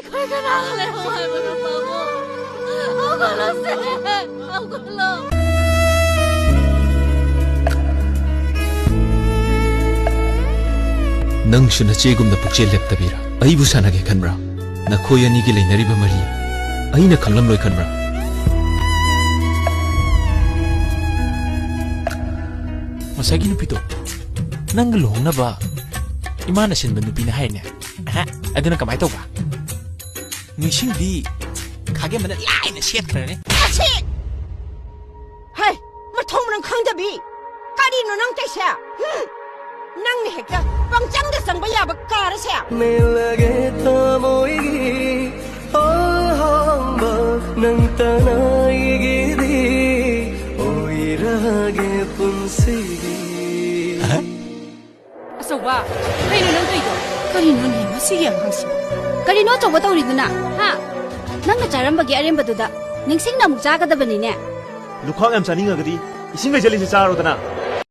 Khơi cái nào lại hoài mà nó bảo ông còn lo xe ông còn lo Nang shuna chegumna pukche leptabira aibu sanage khanbra nakhoi ani gi leinariba mari aina khanglam loi khanbra masagi nupito nang lohna ba imana sinba nupina haine aduna kamai tawba nising di kage mana laina set khrane achi hai ma thong nang khangjabi kari no nang taisa nang ni hekta pangchang da sangba ya ba kara sa me lage tamoigi hamba nang tanai gi di oirage punsigi asoba kai no nang tai do kari no ni ma si yang hangsi kari no choba tawriduna ha nangna charambagi arembadуда ningsingna muk chagadabani ne lukhang am chaninga gadi ising le jali se charodana